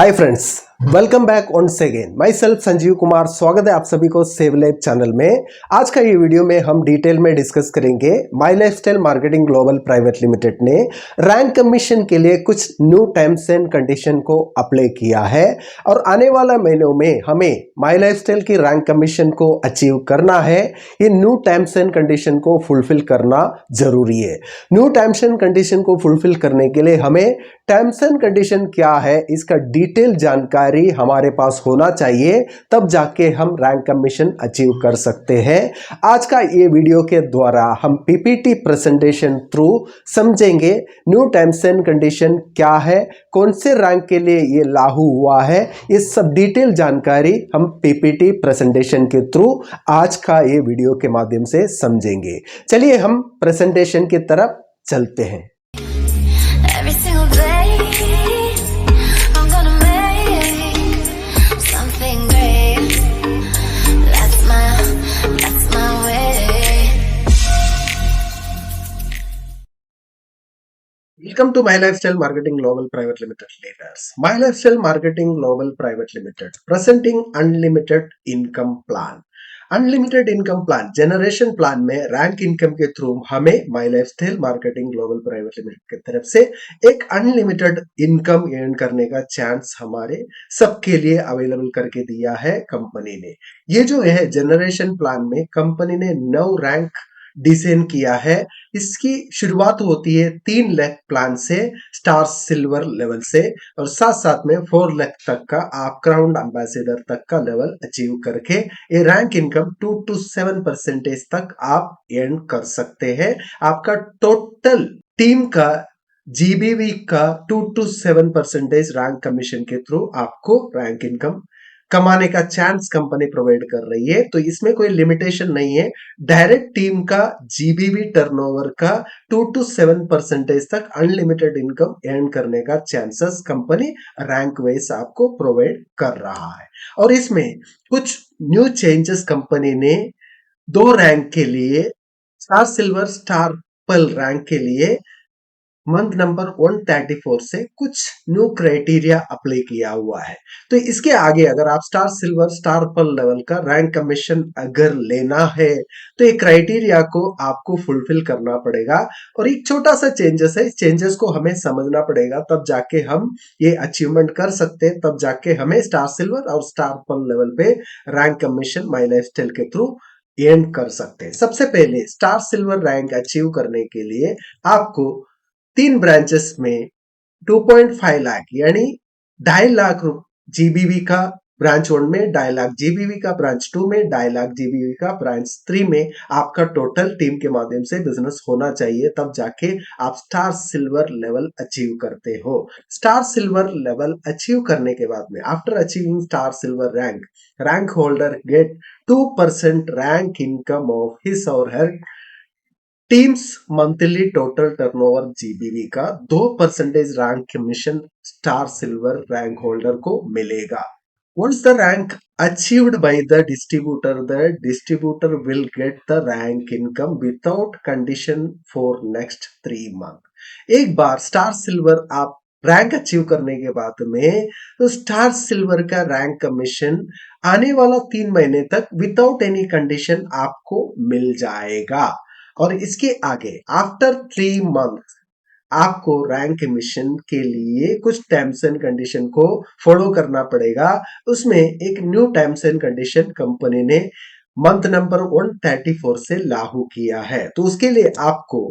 Hi friends, welcome back once again. My self Sanjeev Kumar, स्वागत है आप सभी को सेव लाइफ चैनल में। आज का ये वीडियो में हम डिटेल में डिस्कस करेंगे My Lifestyle Marketing Global Private Limited ने रैंक कमीशन के लिए कुछ न्यू टर्म्स एंड कंडीशन को अप्लाई किया है और आने वाला महीनों में हमें माई लाइफस्टाइल की रैंक कमीशन को अचीव करना है। ये न्यू टर्म्स एंड कंडीशन को फुलफिल करना जरूरी है। न्यू टर्म्स एंड कंडीशन को फुलफिल करने के लिए हमें टर्म्स एंड कंडीशन क्या है इसका डिटेल जानकारी हमारे पास होना चाहिए, तब जाके हम रैंक कमीशन अचीव कर सकते हैं। आज का ये वीडियो के द्वारा हम पीपीटी प्रेजेंटेशन थ्रू समझेंगे न्यू टर्म्स एंड कंडीशन क्या है, कौन से रैंक के लिए ये लागू हुआ है। इस सब डिटेल जानकारी हम पीपीटी प्रेजेंटेशन के थ्रू आज का ये वीडियो के माध्यम से समझेंगे। चलिए हम प्रेजेंटेशन की तरफ चलते हैं। Every single day, I'm gonna make something great. That's my way. Welcome to My Lifestyle Marketing Global Private Limited leaders. My Lifestyle Marketing Global Private Limited presenting unlimited income plan. Unlimited income plan, generation plan में rank income के through हमें My Lifestyle Marketing Global Private Limited की तरफ से एक unlimited income earn करने का chance हमारे सबके लिए अवेलेबल करके दिया है कंपनी ने। ये जो है जनरेशन प्लान में कंपनी ने 9 रैंक डिजाइन किया है। इसकी शुरुआत होती है 3 लाख प्लान से, स्टार सिल्वर लेवल से, और साथ साथ में 4 लाख तक का आप क्राउन एम्बेसडर तक का लेवल अचीव करके ये रैंक इनकम 2 to 7% तक आप अर्न कर सकते हैं। आपका टोटल टीम का जीबीवी का 2 to 7% रैंक कमीशन के थ्रू आपको रैंक इनकम कमाने का चांस कंपनी प्रोवाइड कर रही है। तो इसमें कोई लिमिटेशन नहीं है। डायरेक्ट टीम का जीबीवी टर्नओवर का 2 to 7% तक अनलिमिटेड इनकम अर्न करने का चांसेस कंपनी रैंक वाइज आपको प्रोवाइड कर रहा है। और इसमें कुछ न्यू चेंजेस कंपनी ने 2 रैंक के लिए, star silver star pearl rank के लिए मंथ नंबर 134 से कुछ न्यू क्राइटेरिया अप्लाई किया हुआ है। तो इसके आगे अगर आप star silver star pearl level का रैंक कमीशन अगर लेना है तो ये क्राइटेरिया को आपको फुलफिल करना पड़ेगा। और एक छोटा सा चेंजेस है, इस चेंजेस को हमें समझना पड़ेगा, तब जाके हम ये अचीवमेंट कर सकते हैं, तब जाके हमें स्टार सिल्वर और स्टार पर्ल लेवल पे रैंक कमीशन माई लाइफस्टाइल के थ्रू अर्न कर सकते हैं। सबसे पहले स्टार सिल्वर रैंक अचीव करने के लिए आपको 3 ब्रांचेस में 2.5 लाख यानी 2.5 लाख जीबीवी का ब्रांच 1 में, 2.5 लाख जीबीवी का ब्रांच 2 में, 2.5 लाख जीबीवी का ब्रांच 3 में आपका टोटल टीम के माध्यम से बिजनेस होना चाहिए, तब जाके आप स्टार सिल्वर लेवल अचीव करते हो। स्टार सिल्वर लेवल अचीव करने के बाद में after achieving star silver rank holder get 2% rank income of his और her teams monthly total turnover GBV का 2% rank commission star silver rank holder को मिलेगा। Once the rank achieved by the distributor will get the rank income without condition for next 3 months। एक बार star silver आप rank achieve करने के बाद में तो स्टार सिल्वर का रैंक कमीशन आने वाला 3 महीने तक विदाउट एनी कंडीशन आपको मिल जाएगा। और इसके आगे आफ्टर 3 मंथ आपको रैंक कमीशन के लिए कुछ टर्म्स एंड कंडीशन को फॉलो करना पड़ेगा। उसमें एक new terms and condition company ने मंथ नंबर 134 से लागू किया है। तो उसके लिए आपको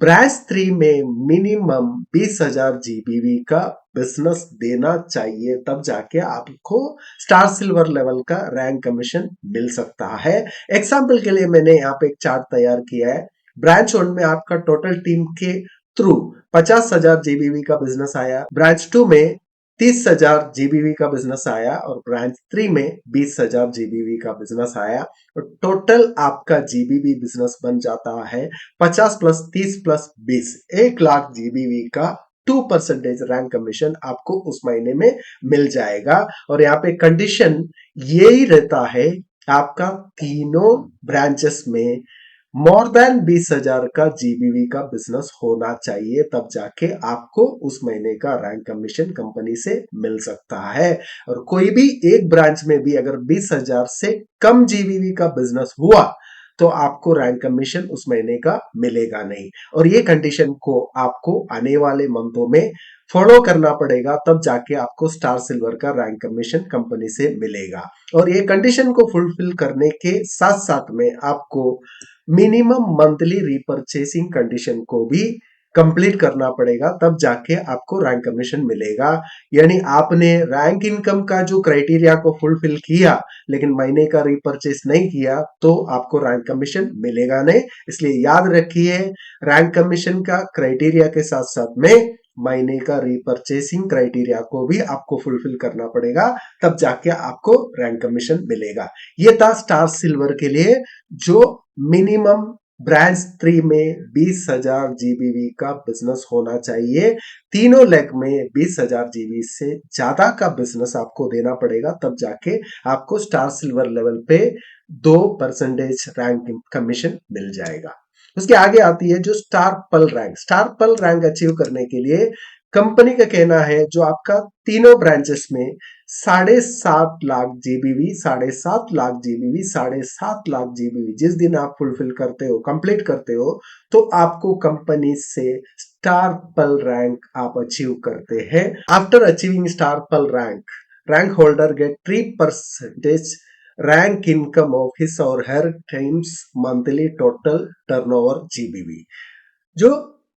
ब्रांच 3 में मिनिमम 20,000 जीबीवी का बिजनेस देना चाहिए, तब जाके आपको स्टार सिल्वर लेवल का रैंक कमीशन मिल सकता है। एग्जाम्पल के लिए मैंने यहाँ पे एक चार्ट तैयार किया है। ब्रांच 1 में आपका टोटल टीम के थ्रू 50,000 जीबीवी का बिजनेस आया, ब्रांच 2 में 30,000 जीबीवी का बिजनेस आया और ब्रांच 3 में 20,000 जीबीवी का बिजनेस आया। और टोटल आपका जीबीवी बिजनेस बन जाता है 50 प्लस 30 प्लस 20, 1 लाख जीबीवी का 2% रैंक कमीशन आपको उस महीने में मिल जाएगा। और यहाँ पे कंडीशन यही रहता है, आपका तीनों ब्रांचेस में मोर देन 20,000 का जीबीवी का बिजनेस होना चाहिए, तब जाके आपको उस महीने का रैंक कमीशन कंपनी से मिल सकता है। और कोई भी एक ब्रांच में भी अगर 20,000 से कम जीबीवी का बिजनेस हुआ तो आपको रैंक कमीशन उस महीने का मिलेगा नहीं। और ये कंडीशन को आपको आने वाले मंथों में फॉलो करना पड़ेगा, तब जाके आपको स्टार सिल्वर का रैंक कमीशन कंपनी से मिलेगा। और ये कंडीशन को फुलफिल करने के साथ साथ में आपको मिनिमम मंथली रिपर्चेसिंग कंडीशन को भी कंप्लीट करना पड़ेगा, तब जाके आपको रैंक कमीशन मिलेगा। यानी आपने रैंक इनकम का जो क्राइटेरिया को फुलफिल किया लेकिन महीने का रिपर्चेस नहीं किया तो आपको रैंक कमीशन मिलेगा नहीं। इसलिए याद रखिए, रैंक कमीशन का क्राइटेरिया के साथ साथ में महीने का रिपर्चेसिंग क्राइटेरिया को भी आपको फुलफिल करना पड़ेगा, तब जाके आपको रैंक कमीशन मिलेगा। ये था स्टार सिल्वर के लिए जो मिनिमम ब्रांच 3 में 20,000 जीबीवी का बिजनेस होना चाहिए। तीनों लेग में 20,000 जीबी से ज्यादा का बिजनेस आपको देना पड़ेगा, तब जाके आपको स्टार सिल्वर लेवल पे 2% रैंक कमीशन मिल जाएगा। उसके आगे आती है जो star pearl rank. Star pearl rank achieve करने के लिए कंपनी का कहना है जो आपका तीनों ब्रांचेस में 7.5 लाख जीबीवी, 7.5 लाख जीबीवी, 7.5 लाख जीबीवी जिस दिन आप फुलफिल करते हो, कंप्लीट करते हो, तो आपको कंपनी से स्टार पल रैंक आप अचीव करते हैं। After achieving star pearl rank holder get 3% rank income of his or her times monthly total turnover GBV। जो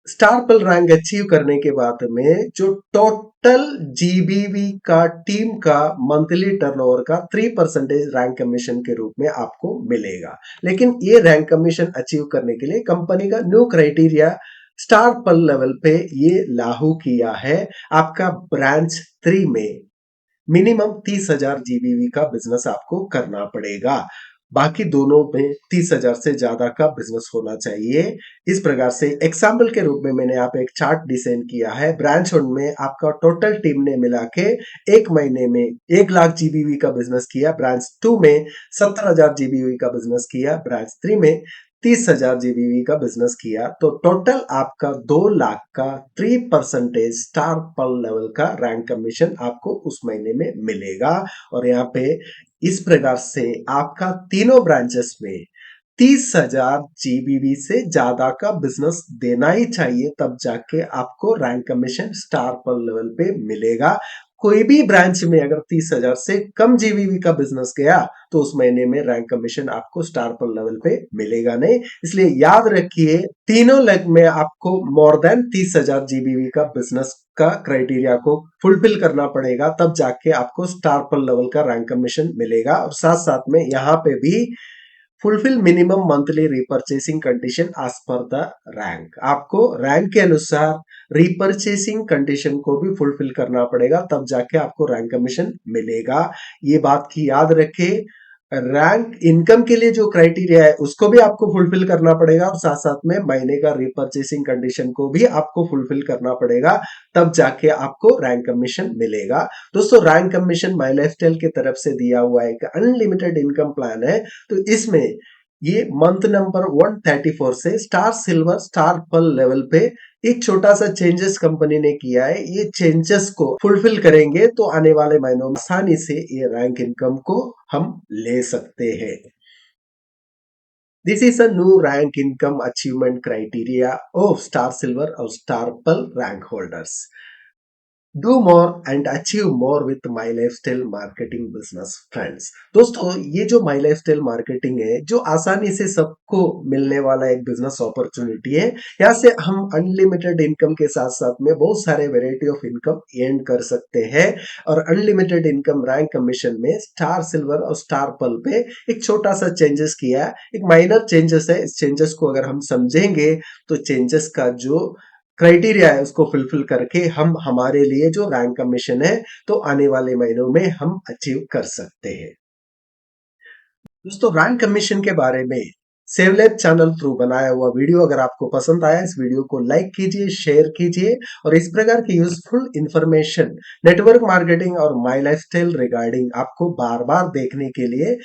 स्टार पल रैंक अचीव करने के बाद में जो टोटल जीबीवी का टीम का मंथली टर्नओवर का 3% रैंक कमीशन के रूप में आपको मिलेगा। लेकिन ये रैंक कमीशन अचीव करने के लिए कंपनी का न्यू क्राइटेरिया स्टार पल लेवल पे ये लागू किया है। आपका ब्रांच 3 में मिनिमम 30,000 जीबीवी का बिजनेस आपको करना पड़ेगा। बाकी दोनों में 30,000 से ज्यादा का बिजनेस होना चाहिए। इस प्रकार से एग्जाम्पल के रूप में मैंने यहाँ पे एक चार्ट डिजाइन किया है। ब्रांच 1 में आपका टोटल टीम ने मिला के एक महीने में 1 लाख जीबीवी का बिजनेस किया, ब्रांच 2 में 70,000 जीबीवी का बिजनेस किया, ब्रांच 3 में 30,000 जीबीवी का बिजनेस किया, तो टोटल आपका 2 लाख का 3% स्टार पल लेवल का रैंक कमीशन आपको उस महीने में मिलेगा। और यहाँ पे इस प्रकार से आपका तीनों ब्रांचेस में 30,000 जीबीवी से ज्यादा का बिजनेस देना ही चाहिए, तब जाके आपको रैंक कमीशन स्टार पल लेवल पे मिलेगा। कोई भी ब्रांच में अगर 30,000 से कम जीबीवी का बिजनेस गया तो उस महीने में रैंक कमीशन आपको स्टार पल लेवल पे मिलेगा नहीं। इसलिए याद रखिए, तीनों लेग में आपको मोर देन 30,000 जीबीवी का बिजनेस का क्राइटेरिया को फुलफिल करना पड़ेगा, तब जाके आपको स्टार पल लेवल का रैंक कमीशन मिलेगा। और साथ साथ में यहाँ पे भी fulfil minimum monthly repurchasing condition as per the rank. आपको रैंक के अनुसार रिपर्चेसिंग कंडीशन को भी फुलफिल करना पड़ेगा, तब जाके आपको रैंक कमीशन मिलेगा। ये बात की याद रखे, रैंक इनकम के लिए जो क्राइटेरिया है उसको भी आपको फुलफिल करना पड़ेगा, और साथ साथ में महीने का रिपर्चेसिंग कंडीशन को भी आपको फुलफिल करना पड़ेगा, तब जाके आपको रैंक कमीशन मिलेगा। दोस्तों, रैंक कमीशन माई लाइफस्टाइल की तरफ से दिया हुआ एक अनलिमिटेड इनकम प्लान है। तो इसमें ये मंथ नंबर 134 से स्टार सिल्वर स्टार पल लेवल पे एक छोटा सा चेंजेस कंपनी ने किया है। ये चेंजेस को फुलफिल करेंगे तो आने वाले महीनों में आसानी से ये रैंक इनकम को हम ले सकते हैं। This is a new rank income achievement criteria of Star Silver और Star Pearl rank holders. Do more and achieve more with my Lifestyle marketing business friends. दोस्तों, ये जो माई लाइफस्टाइल मार्केटिंग है जो आसानी से सबको मिलने वाला एक बिजनेस अपॉर्चुनिटी है। यहाँ से हम अनलिमिटेड इनकम के साथ साथ में बहुत सारे वेराइटी ऑफ इनकम अर्न कर सकते हैं। और अनलिमिटेड इनकम रैंक कमीशन में स्टार सिल्वर और स्टार पल पे एक छोटा सा चेंजेस किया है, एक माइनर चेंजेस है। इस चेंजेस को अगर हम समझेंगे तो चेंजेस का जो क्राइटेरिया है उसको फुलफिल करके हम हमारे लिए जो रैंक कमीशन है तो आने वाले महीनों में हम अचीव कर सकते हैं। दोस्तों, रैंक कमीशन के बारे में सेवलेब चैनल थ्रू बनाया हुआ वीडियो अगर आपको पसंद आया, इस वीडियो को लाइक कीजिए, शेयर कीजिए, और इस प्रकार की यूजफुल इंफॉर्मेशन नेटवर्क मार्केटिंग और माई लाइफस्टाइल रिगार्डिंग आपको बार बार देखने के लिए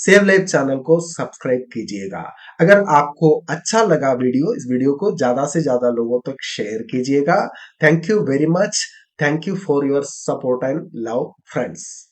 सेव लाइफ चैनल को सब्सक्राइब कीजिएगा। अगर आपको अच्छा लगा वीडियो, इस वीडियो को ज्यादा से ज्यादा लोगों तक शेयर कीजिएगा। Thank you very much. Thank you for your support and love friends.